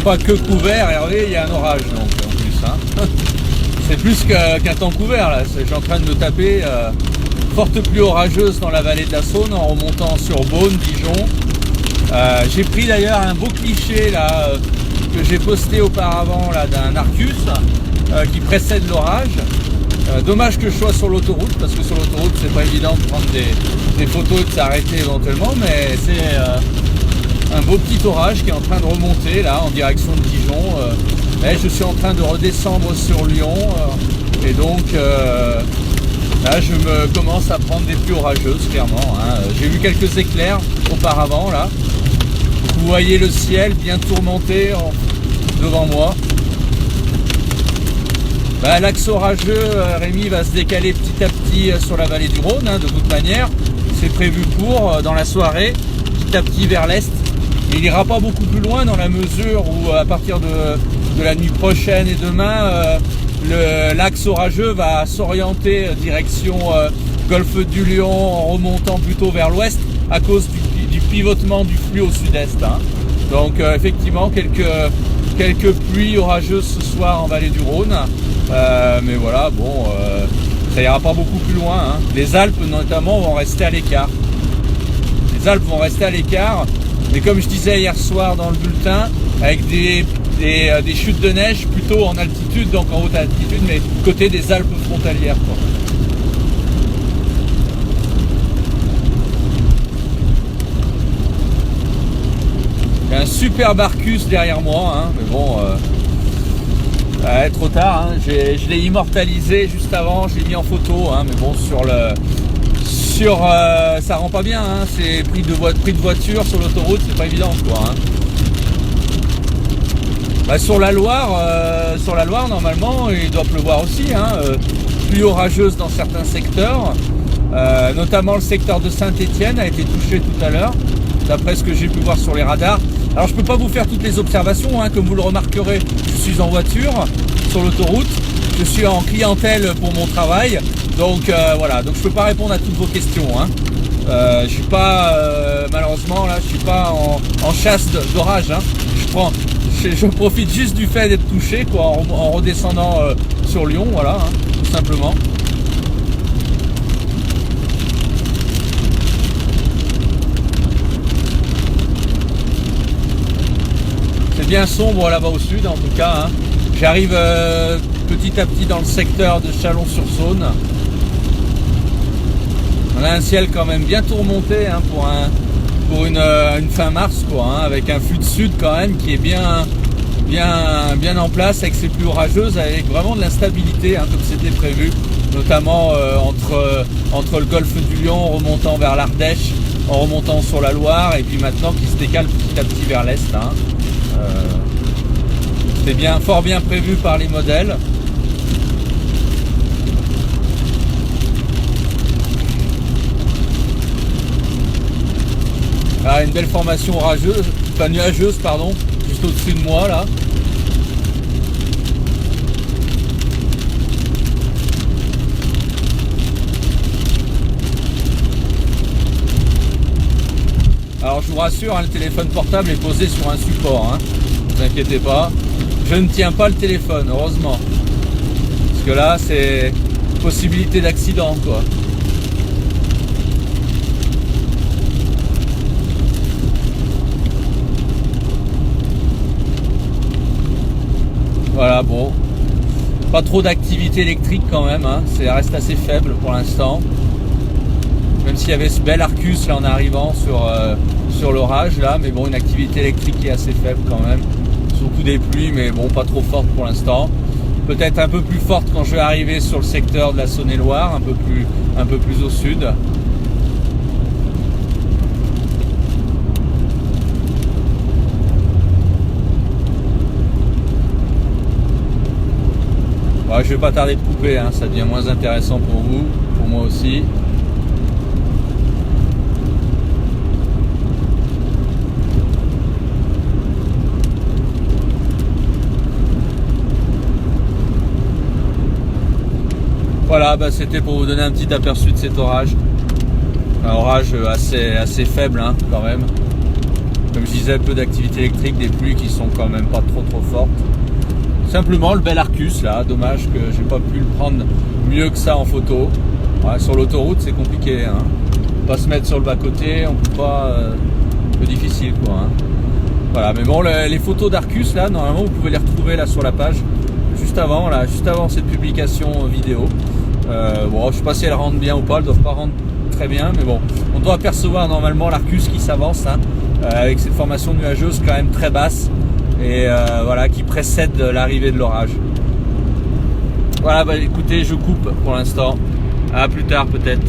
c'est pas que couvert, Hervé, il y a un orage donc en plus. Hein. C'est plus qu'un temps couvert là. Je suis en train de me taper forte pluie orageuse dans la vallée de la Saône en remontant sur Beaune, Dijon. J'ai pris d'ailleurs un beau cliché là que j'ai posté auparavant là d'un Arcus qui précède l'orage. Dommage que je sois sur l'autoroute parce que sur l'autoroute c'est pas évident de prendre des photos et de s'arrêter éventuellement, mais c'est un beau petit orage qui est en train de remonter là en direction de Dijon. Et je suis en train de redescendre sur Lyon et donc là je me commence à prendre des pluies orageuses clairement. Hein. J'ai vu quelques éclairs auparavant là. Vous voyez le ciel bien tourmenté devant moi. L'axe orageux, Rémi, va se décaler petit à petit sur la vallée du Rhône, hein, de toute manière. C'est prévu pour, dans la soirée, petit à petit vers l'est. Il n'ira pas beaucoup plus loin dans la mesure où, à partir de la nuit prochaine et demain, l'axe orageux va s'orienter direction golfe du Lion en remontant plutôt vers l'ouest à cause du pivotement du flux au sud-est. Hein. Donc, effectivement, quelques pluies orageuses ce soir en vallée du Rhône. Mais voilà, bon, ça ira pas beaucoup plus loin. Hein. Les Alpes notamment vont rester à l'écart. Les Alpes vont rester à l'écart, mais comme je disais hier soir dans le bulletin, avec des chutes de neige plutôt en altitude, donc en haute altitude, mais côté des Alpes frontalières, quoi. Il y a un super Arcus derrière moi, hein, mais bon... trop tard, hein. Je l'ai immortalisé juste avant, j'ai mis en photo, hein, mais bon ça rend pas bien, hein, c'est prix de voiture sur l'autoroute, c'est pas évident quoi. Hein. Sur la Loire normalement il doit pleuvoir aussi, hein, pluie orageuse dans certains secteurs, notamment le secteur de Saint-Étienne a été touché tout à l'heure, d'après ce que j'ai pu voir sur les radars. Alors je peux pas vous faire toutes les observations, hein, comme vous le remarquerez, je suis en voiture sur l'autoroute, je suis en clientèle pour mon travail, donc voilà, donc je peux pas répondre à toutes vos questions. Hein. Je suis pas malheureusement là, je suis pas en chasse d'orage. Hein. Je profite juste du fait d'être touché quoi, en redescendant sur Lyon, voilà, hein, tout simplement. C'est bien sombre là-bas au sud en tout cas. Hein. J'arrive petit à petit dans le secteur de Chalon-sur-Saône. On a un ciel quand même bien tourmenté, hein, pour une fin mars quoi, hein, avec un flux de sud quand même qui est bien en place avec ses pluies orageuses, avec vraiment de l'instabilité, hein, comme c'était prévu, notamment entre le golfe du Lion remontant vers l'Ardèche, en remontant sur la Loire et puis maintenant qui se décale petit à petit vers l'est. Hein. C'était fort bien prévu par les modèles. Ah, une belle formation orageuse, enfin nuageuse pardon, juste au-dessus de moi là. Alors je vous rassure, hein, le téléphone portable est posé sur un support, hein. Ne vous inquiétez pas. Je ne tiens pas le téléphone, heureusement. Parce que là, c'est possibilité d'accident, quoi. Voilà, bon. Pas trop d'activité électrique quand même, hein. Ça reste assez faible pour l'instant. Même s'il y avait ce bel Arcus là en arrivant sur l'orage là, mais bon, une activité électrique qui est assez faible quand même. Surtout des pluies, mais bon, pas trop forte pour l'instant. Peut-être un peu plus forte quand je vais arriver sur le secteur de la Saône-et-Loire, un peu plus au sud. Ouais, je vais pas tarder de couper, hein, ça devient moins intéressant pour vous, pour moi aussi. Voilà, c'était pour vous donner un petit aperçu de cet orage. Un orage assez faible, hein, quand même. Comme je disais, peu d'activité électrique, des pluies qui sont quand même pas trop fortes. Simplement le bel Arcus là, dommage que j'ai pas pu le prendre mieux que ça en photo. Ouais, sur l'autoroute c'est compliqué, hein. Pas se mettre sur le bas-côté, on peut pas, un peu difficile quoi, hein. Voilà, mais bon, les photos d'Arcus là, normalement vous pouvez les retrouver là sur la page, juste avant cette publication vidéo. Bon, je sais pas si elles rendent bien ou pas, elles doivent pas rendre très bien, mais bon, on doit apercevoir normalement l'Arcus qui s'avance, hein, avec cette formation nuageuse quand même très basse, et voilà, qui précède l'arrivée de l'orage. Voilà, bah écoutez, je coupe pour l'instant. À plus tard peut-être.